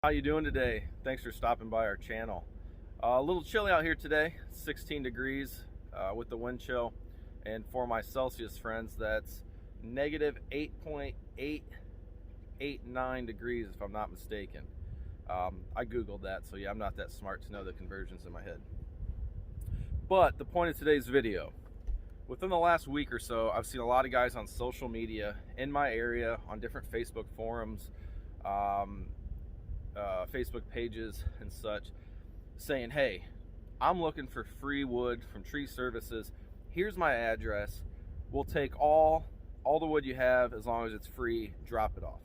How you doing today? Thanks for stopping by our channel. A little chilly out here today, 16 degrees with the wind chill, and for my Celsius friends, that's negative 8.889 degrees if I'm not mistaken. I googled that, so yeah, I'm not that smart to know the conversions in my head. But the point of today's video, within the last week or so, I've seen a lot of guys on social media in my area, on different Facebook forums, Facebook pages and such, saying, hey, I'm looking for free wood from tree services. Here's my address. We'll take all the wood you have as long as it's free. Drop it off.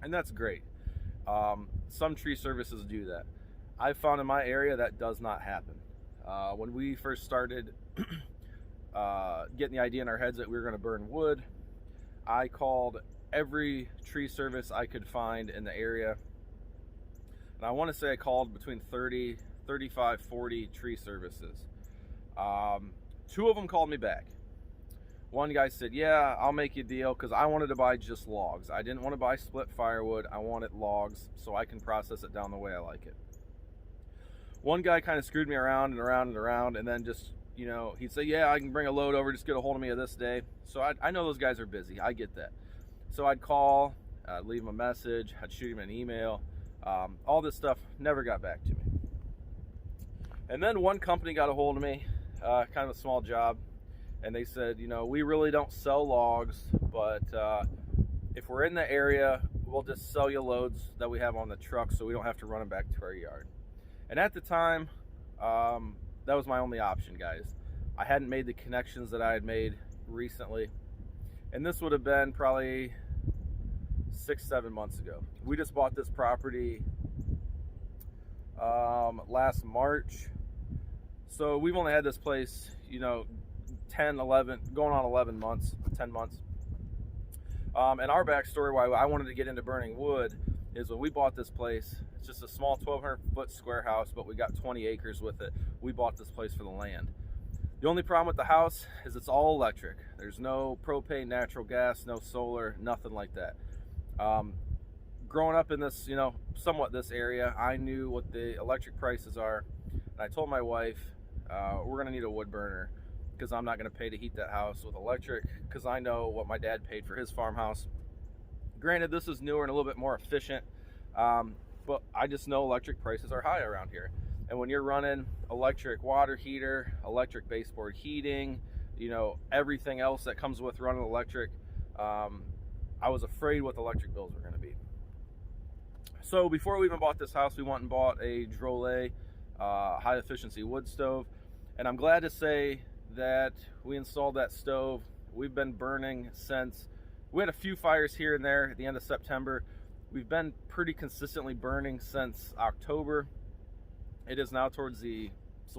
And that's great. Some tree services do that. I've found in my area that does not happen. When we first started getting the idea in our heads that we were going to burn wood, I called every tree service I could find in the area. And I want to say I called between 30, 35, 40 tree services. Two of them called me back. One guy said, yeah, I'll make you a deal, because I wanted to buy just logs. I didn't want to buy split firewood. I wanted logs so I can process it down the way I like it. One guy kind of screwed me around and around and around, and then just, you know, he'd say, yeah, I can bring a load over, just get a hold of me this day. So I know those guys are busy. I get that. So I'd call, I'd leave him a message, I'd shoot him an email. All this stuff never got back to me. And then one company got a hold of me, kind of a small job, and they said, you know, we really don't sell logs, but if we're in the area, we'll just sell you loads that we have on the truck so we don't have to run them back to our yard. And at the time, that was my only option, guys. I hadn't made the connections that I had made recently, and this would have been probably 6-7 months ago. We just bought this property last March, so we've only had this place, you know, 10 11 going on 11 months, 10 months. And our backstory why I wanted to get into burning wood is when we bought this place, it's just a small 1,200 foot square house, but we got 20 acres with it. We bought this place for the land. The only problem with the house is it's all electric. There's no propane, natural gas, no solar, nothing like that. Growing up in this, you know, somewhat this area, I knew what the electric prices are, and I told my wife, we're gonna need a wood burner, because I'm not gonna pay to heat that house with electric, because I know what my dad paid for his farmhouse. Granted, this is newer and a little bit more efficient, but I just know electric prices are high around here. And when you're running electric water heater, electric baseboard heating, you know, everything else that comes with running electric, I was afraid what the electric bills were going to be. So before we even bought this house, we went and bought a Drolet high efficiency wood stove. And I'm glad to say that we installed that stove. We've been burning since, we had a few fires here and there at the end of September. We've been pretty consistently burning since October. It is now towards the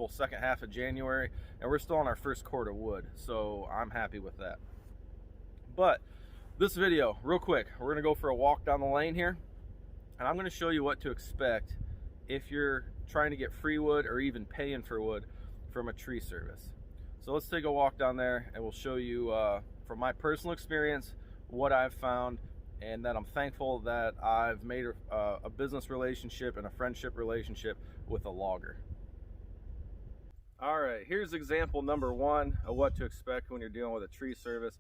second half of January, and we're still on our first quart of wood. So I'm happy with that. But this video, real quick, we're gonna go for a walk down the lane here, and I'm gonna show you what to expect if you're trying to get free wood or even paying for wood from a tree service. So let's take a walk down there, and we'll show you from my personal experience what I've found, and that I'm thankful that I've made a business relationship and a friendship relationship with a logger. All right, here's example number one of what to expect when you're dealing with a tree service.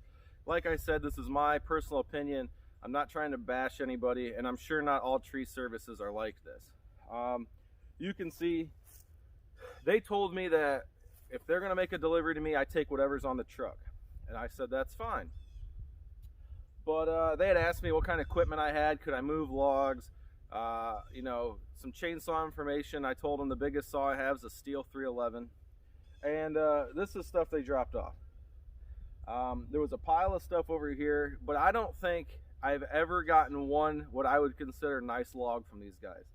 Like I said, this is my personal opinion. I'm not trying to bash anybody, and I'm sure not all tree services are like this. You can see they told me that if they're gonna make a delivery to me, I take whatever's on the truck. And I said, that's fine. But they had asked me what kind of equipment I had, could I move logs, you know, some chainsaw information. I told them the biggest saw I have is a steel 311. And this is stuff they dropped off. There was a pile of stuff over here, but I don't think I've ever gotten what I would consider a nice log from these guys.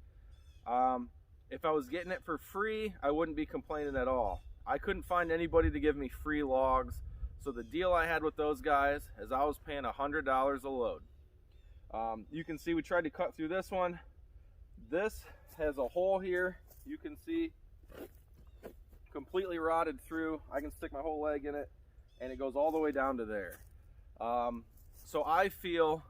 If I was getting it for free, I wouldn't be complaining at all. I couldn't find anybody to give me free logs, so the deal I had with those guys is I was paying $100 a load. You can see we tried to cut through this one. This has a hole here. You can see completely rotted through. I can stick my whole leg in it, and it goes all the way down to there. So I feel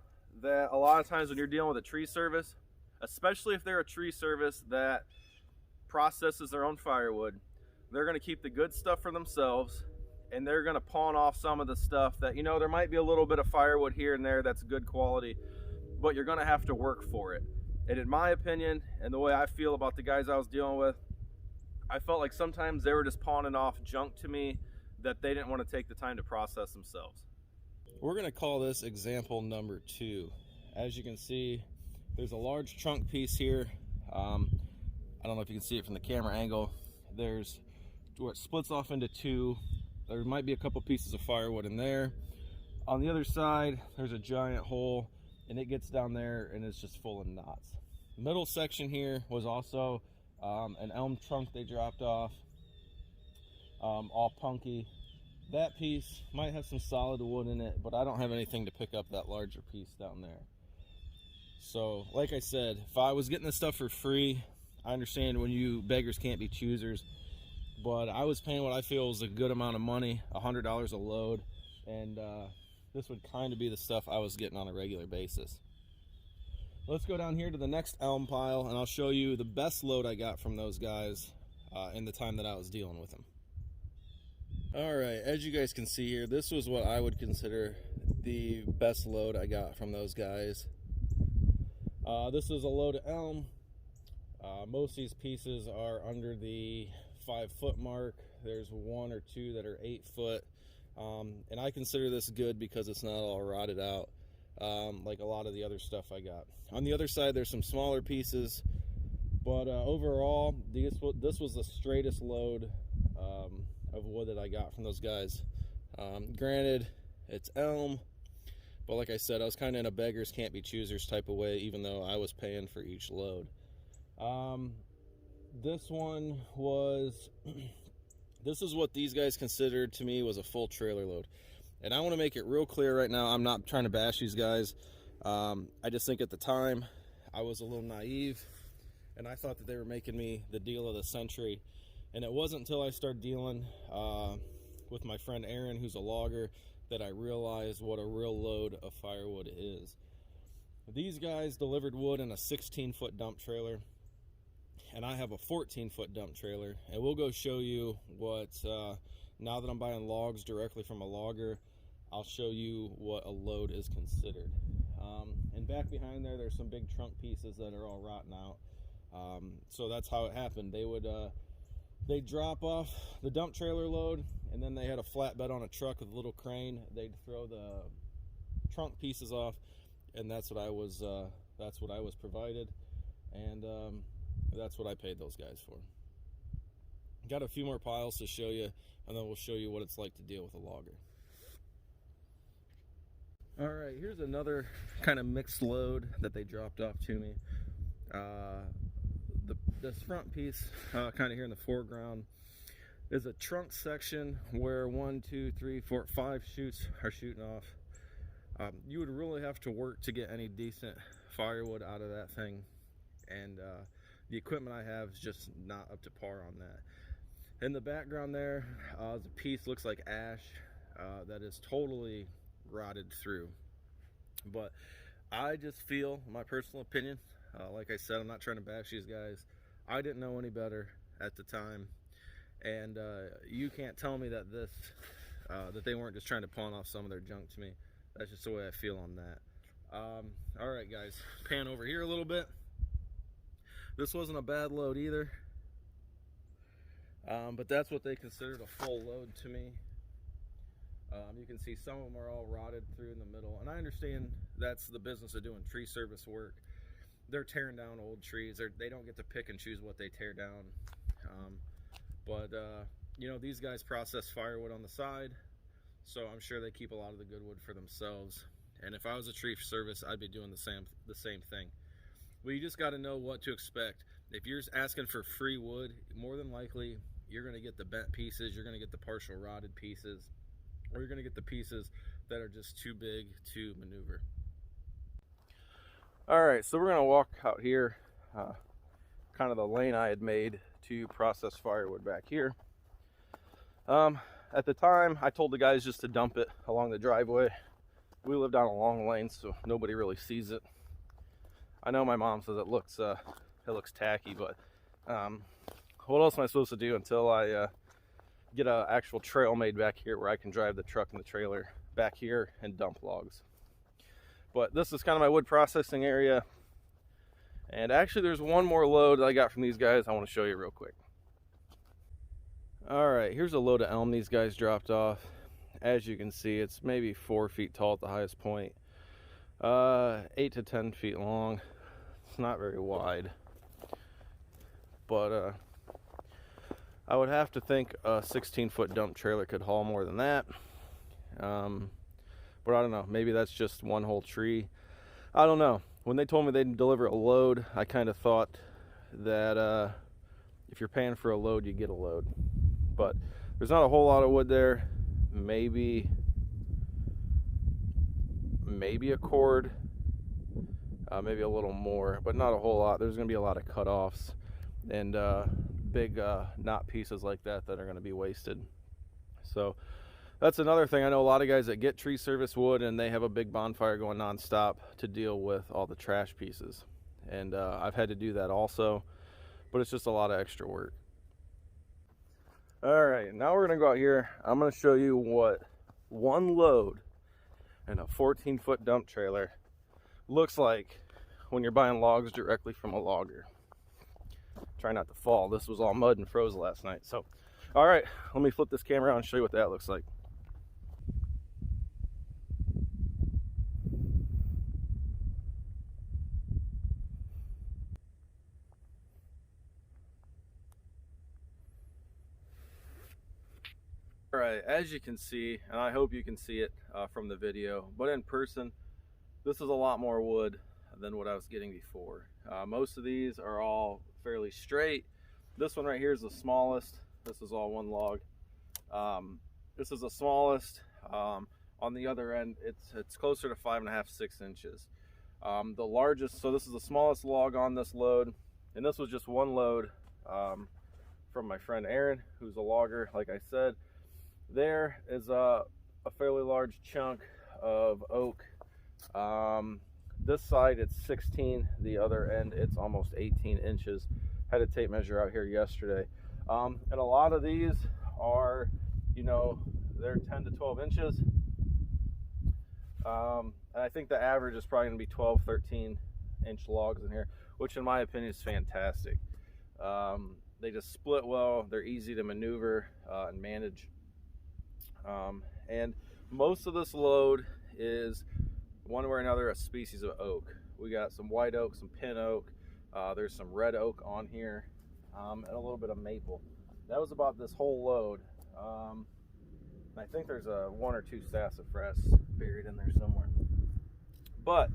that a lot of times when you're dealing with a tree service, especially if they're a tree service that processes their own firewood. They're going to keep the good stuff for themselves, and they're going to pawn off some of the stuff that, you know, there might be a little bit of firewood here and there that's good quality, but you're going to have to work for it. And in my opinion, and the way I feel about the guys I was dealing with, I felt like sometimes they were just pawning off junk to me that they didn't want to take the time to process themselves. We're going to call this example number 2. As you can see, there's a large trunk piece here. I don't know if you can see it from the camera angle. There's where it splits off into 2. There might be a couple pieces of firewood in there. On the other side, there's a giant hole, and it gets down there and it's just full of knots. The middle section here was also an elm trunk they dropped off, all punky. That piece might have some solid wood in it, but I don't have anything to pick up that larger piece down there. So like I said, if I was getting this stuff for free, I understand when you beggars can't be choosers, but I was paying what I feel is a good amount of money, $100 a load, and this would kind of be the stuff I was getting on a regular basis. Let's go down here to the next elm pile, and I'll show you the best load I got from those guys in the time that I was dealing with them. Alright, as you guys can see here, this was what I would consider the best load I got from those guys. This is a load of elm. Most of these pieces are under the 5-foot mark. There's 1 or 2 that are 8 foot. And I consider this good because it's not all rotted out like a lot of the other stuff I got. On the other side, there's some smaller pieces, but overall, this was the straightest load of wood that I got from those guys. Granted, it's elm, but like I said, I was kind of in a beggars can't be choosers type of way, even though I was paying for each load. This one was this is what these guys considered to me was a full trailer load, and I want to make it real clear right now, I'm not trying to bash these guys. I just think at the time I was a little naive, and I thought that they were making me the deal of the century. And it wasn't until I started dealing with my friend Aaron, who's a logger, that I realized what a real load of firewood is. These guys delivered wood in a 16-foot dump trailer, and I have a 14-foot dump trailer. And we'll go show you what, now that I'm buying logs directly from a logger, I'll show you what a load is considered. And back behind there, there's some big trunk pieces that are all rotten out. So that's how it happened. They'd drop off the dump trailer load, and then they had a flatbed on a truck with a little crane. They'd throw the trunk pieces off, and that's what I was provided, and that's what I paid those guys for. Got a few more piles to show you, and then we'll show you what it's like to deal with a logger. All right, here's another kind of mixed load that they dropped off to me. This front piece, kind of here in the foreground, is a trunk section where 1, 2, 3, 4, 5 chutes are shooting off. You would really have to work to get any decent firewood out of that thing, and the equipment I have is just not up to par on that. In the background there is a piece, looks like ash, that is totally rotted through. But I just feel, my personal opinion, like I said, I'm not trying to bash these guys. I didn't know any better at the time, and you can't tell me that that they weren't just trying to pawn off some of their junk to me. That's just the way I feel on that. All right, guys, pan over here a little bit. This wasn't a bad load either, but that's what they considered a full load to me. You can see some of them are all rotted through in the middle, and I understand that's the business of doing tree service work. They're tearing down old trees. They don't get to pick and choose what they tear down. But you know, these guys process firewood on the side, so I'm sure they keep a lot of the good wood for themselves. And if I was a tree service, I'd be doing the same thing. Well, you just got to know what to expect. If you're asking for free wood, more than likely you're going to get the bent pieces, you're going to get the partial rotted pieces, or you're going to get the pieces that are just too big to maneuver. All right, so we're going to walk out here, kind of the lane I had made to process firewood back here. At the time, I told the guys just to dump it along the driveway. We live down a long lane, so nobody really sees it. I know my mom says it looks tacky, but what else am I supposed to do until I get an actual trail made back here where I can drive the truck and the trailer back here and dump logs. But this is kind of my wood processing area. And actually there's one more load that I got from these guys I want to show you real quick. All right, here's a load of elm these guys dropped off. As you can see, it's maybe 4 feet tall at the highest point, 8 to 10 feet long. It's not very wide, but I would have to think a 16-foot dump trailer could haul more than that. But I don't know, maybe that's just one whole tree. I don't know. When they told me they'd deliver a load, I kind of thought that if you're paying for a load, you get a load. But there's not a whole lot of wood there. Maybe a cord, maybe a little more, but not a whole lot. There's going to be a lot of cutoffs and big knot pieces like that that are going to be wasted. So that's another thing. I know a lot of guys that get tree service wood and they have a big bonfire going nonstop to deal with all the trash pieces. And I've had to do that also, but it's just a lot of extra work. All right, now we're gonna go out here. I'm gonna show you what one load in a 14-foot dump trailer looks like when you're buying logs directly from a logger. Try not to fall. This was all mud and froze last night. So, all right, let me flip this camera around and show you what that looks like. All right, as you can see, and I hope you can see it from the video, but in person, this is a lot more wood than what I was getting before. Most of these are all fairly straight. This one right here is the smallest. This is all one log. This is the smallest. On the other end, it's closer to 5.5, 6 inches. The largest, so this is the smallest log on this load, and this was just one load from my friend Aaron, who's a logger, like I said. There is a fairly large chunk of oak. This side it's 16, the other end it's almost 18 inches. Had a tape measure out here yesterday. And a lot of these are, you know, they're 10 to 12 inches. And I think the average is probably gonna be 12, 13 inch logs in here, which in my opinion is fantastic. They just split well, they're easy to maneuver and manage. And most of this load is one way or another a species of oak. We got some white oak, some pin oak, there's some red oak on here, and a little bit of maple. That was about this whole load. I think there's a 1 or 2 sassafras buried in there somewhere. But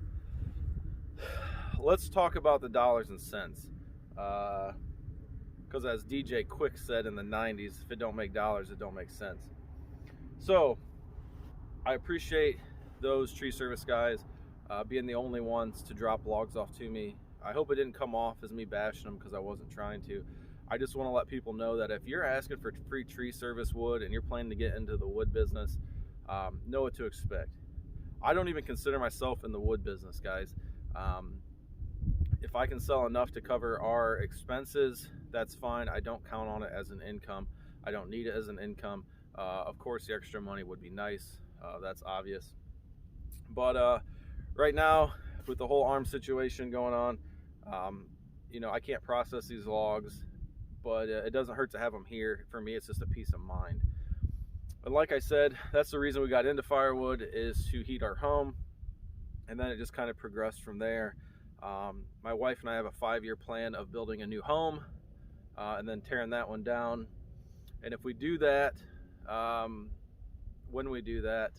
let's talk about the dollars and cents. Because as DJ Quick said in the 90s, if it don't make dollars, it don't make sense. So I appreciate those tree service guys being the only ones to drop logs off to me. I hope it didn't come off as me bashing them, because I wasn't trying to. I just want to let people know that if you're asking for free tree service wood and you're planning to get into the wood business, know what to expect. I don't even consider myself in the wood business, guys. If I can sell enough to cover our expenses, that's fine. I don't count on it as an income. I don't need it as an income. Of course, the extra money would be nice. That's obvious. But right now, with the whole arm situation going on, you know, I can't process these logs, but it doesn't hurt to have them here. For me, it's just a peace of mind. And like I said, that's the reason we got into firewood, is to heat our home. And then it just kind of progressed from there. My wife and I have a 5-year plan of building a new home and then tearing that one down. And if we do that, when we do that,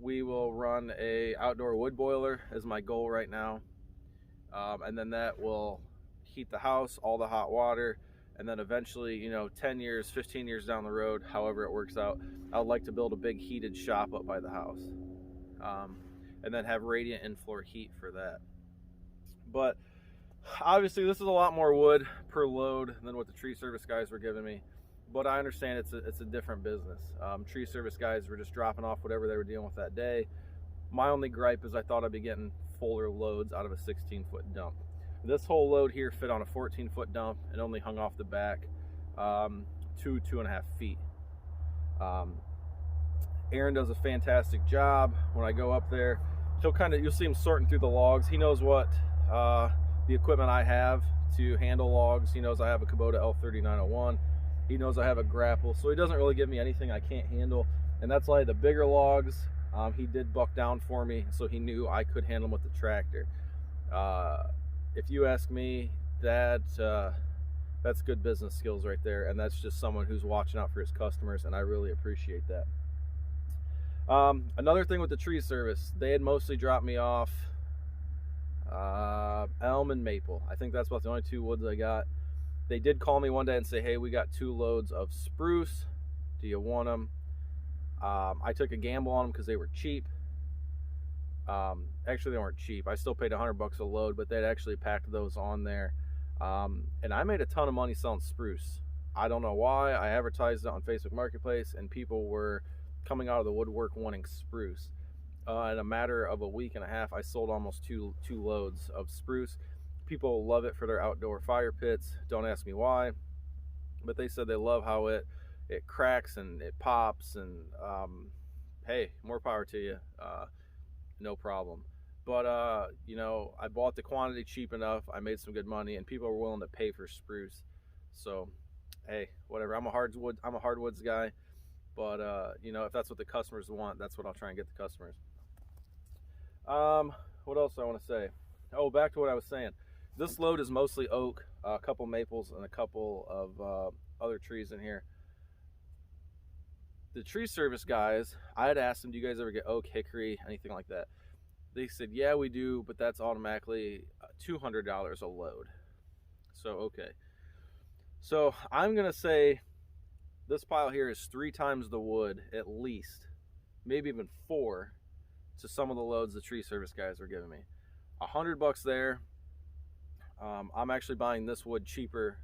we will run a outdoor wood boiler as my goal right now. And then that will heat the house, all the hot water, and then eventually, you know, 10 years, 15 years down the road, however it works out, I would like to build a big heated shop up by the house. And then have radiant in-floor heat for that. But obviously this is a lot more wood per load than what the tree service guys were giving me. But I understand it's a different business. Tree service guys were just dropping off whatever they were dealing with that day. My only gripe is I thought I'd be getting fuller loads out of a 16-foot dump. This whole load here fit on a 14-foot dump and only hung off the back 2.5 feet. Aaron does a fantastic job. When I go up there, you'll see him sorting through the logs. He knows what the equipment I have to handle logs. He knows I have a Kubota L3901. He knows I have a grapple, so he doesn't really give me anything I can't handle. And that's like the bigger logs. He did buck down for me, so he knew I could handle them with the tractor. If you ask me, that's good business skills right there, and that's just someone who's watching out for his customers, and I really appreciate that. Another thing with the tree service, they had mostly dropped me off elm and maple. I think that's about the only two woods I got. They did call me one day and say, hey, we got 2 loads of spruce. Do you want them? I took a gamble on them because they were cheap. Actually, they weren't cheap. I still paid $100 a load, but they'd actually packed those on there. And I made a ton of money selling spruce. I don't know why. I advertised it on Facebook Marketplace, and people were coming out of the woodwork wanting spruce. In a matter of a week and a half, I sold almost two loads of spruce. People love it for their outdoor fire pits. Don't ask me why, but they said they love how it cracks and it pops, and hey, more power to you. No problem. But you know, I bought the quantity cheap enough. I made some good money, and people were willing to pay for spruce. So hey, whatever. I'm a hardwoods guy, but you know, if that's what the customers want, that's what I'll try and get the customers. What else do I want to say? Oh, back to what I was saying. This load is mostly oak, a couple maples, and a couple of other trees in here. The tree service guys, I had asked them, do you guys ever get oak, hickory, anything like that? They said, yeah, we do, but that's automatically $200 a load. So, okay. So I'm going to say this pile here is 3 times the wood, at least, maybe even 4, to some of the loads the tree service guys are giving me. $100 there. I'm actually buying this wood cheaper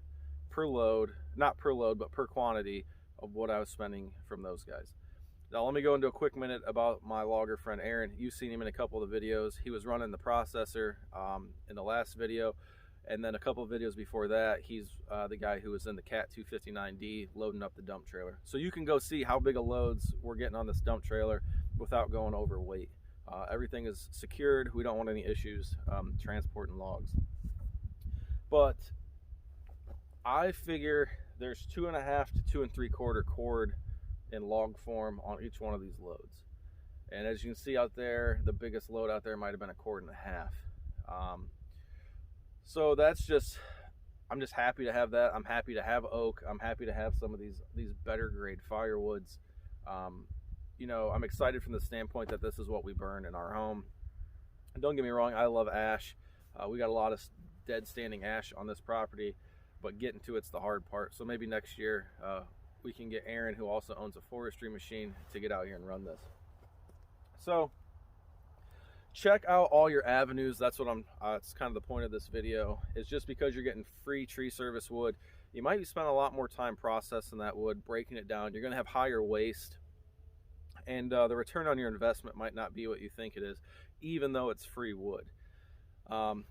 per load, not per load, but per quantity of what I was spending from those guys. Now let me go into a quick minute about my logger friend Aaron. You've seen him in a couple of the videos. He was running the processor in the last video, and then a couple of videos before that, he's the guy who was in the Cat 259D loading up the dump trailer. So you can go see how big of loads we're getting on this dump trailer without going overweight. Everything is secured. We don't want any issues transporting logs. But I figure there's 2.5 to 2 3/4 cord in log form on each one of these loads. And as you can see out there, the biggest load out there might have been 1.5 cords. So that's just, I'm just happy to have that. I'm happy to have oak. I'm happy to have some of these better grade firewoods. You know, I'm excited from the standpoint that this is what we burn in our home. And don't get me wrong, I love ash. We got a lot of dead standing ash on this property, but getting to it's the hard part. So maybe next year we can get Aaron, who also owns a forestry machine, to get out here and run this. So check out all your avenues. That's what it's kind of the point of this video, is just because you're getting free tree service wood, you might be spending a lot more time processing that wood, breaking it down. You're going to have higher waste, and the return on your investment might not be what you think it is, even though it's free wood.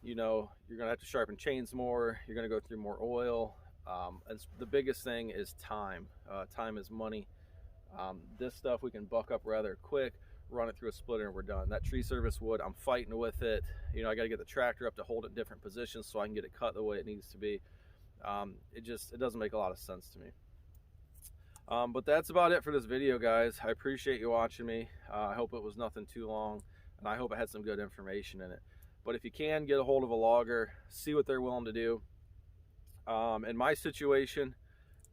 You know, you're going to have to sharpen chains more. You're going to go through more oil. And the biggest thing is time. Time is money. This stuff we can buck up rather quick, run it through a splitter, and we're done. That tree service wood, I'm fighting with it. You know, I got to get the tractor up to hold it in different positions so I can get it cut the way it needs to be. It doesn't make a lot of sense to me. But that's about it for this video, guys. I appreciate you watching me. I hope it was nothing too long, and I hope it had some good information in it. But if you can, get a hold of a logger, see what they're willing to do. In my situation,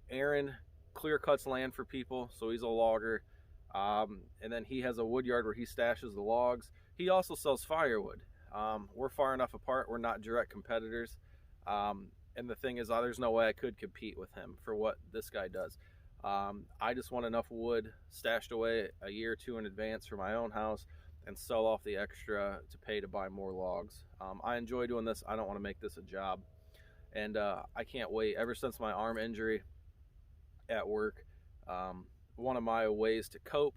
Aaron clear cuts land for people, so he's a logger. And then he has a wood yard where he stashes the logs. He also sells firewood. We're far enough apart, we're not direct competitors. And the thing is, there's no way I could compete with him for what this guy does. I just want enough wood stashed away a year or 2 in advance for my own house, and sell off the extra to pay to buy more logs. I enjoy doing this. I don't want to make this a job. And I can't wait. Ever since my arm injury at work, one of my ways to cope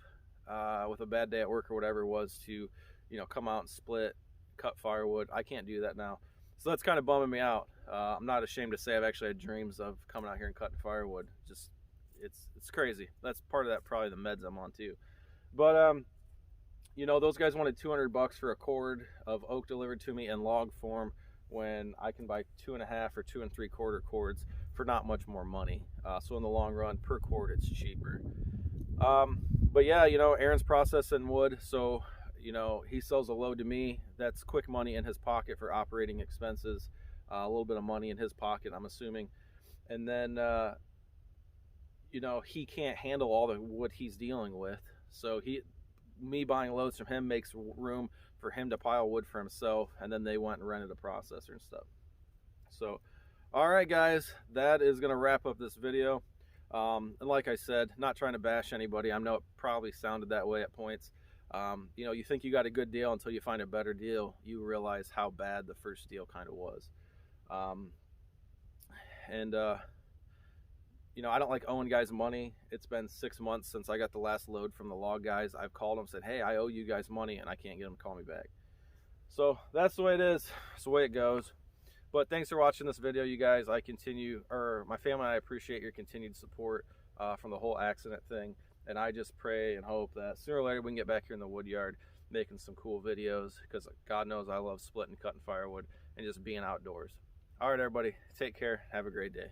with a bad day at work or whatever was to, you know, come out and split cut firewood. I can't do that now. So that's kind of bumming me out. I'm not ashamed to say I've actually had dreams of coming out here and cutting firewood. Just, it's crazy. That's part of that, probably the meds I'm on too. But you know, those guys wanted $200 for a cord of oak delivered to me in log form, when I can buy 2.5 or 2 3/4 cords for not much more money. So in the long run, per cord, it's cheaper. But yeah, you know, Aaron's processing wood, so you know, he sells a load to me. That's quick money in his pocket for operating expenses, a little bit of money in his pocket, I'm assuming. And then you know, he can't handle all the wood he's dealing with, so me buying loads from him makes room for him to pile wood for himself, and then they went and rented a processor and stuff. So all right guys, that is going to wrap up this video. And like I said, not trying to bash anybody. I know it probably sounded that way at points. You know, you think you got a good deal until you find a better deal. You realize how bad the first deal kind of was. You know, I don't like owing guys money. It's been 6 months since I got the last load from the log guys. I've called them, said, hey, I owe you guys money, and I can't get them to call me back. So that's the way it is. It's the way it goes. But thanks for watching this video, you guys. My family and I appreciate your continued support from the whole accident thing. And I just pray and hope that sooner or later we can get back here in the wood yard making some cool videos, because God knows I love splitting, cutting firewood, and just being outdoors. All right, everybody, take care. Have a great day.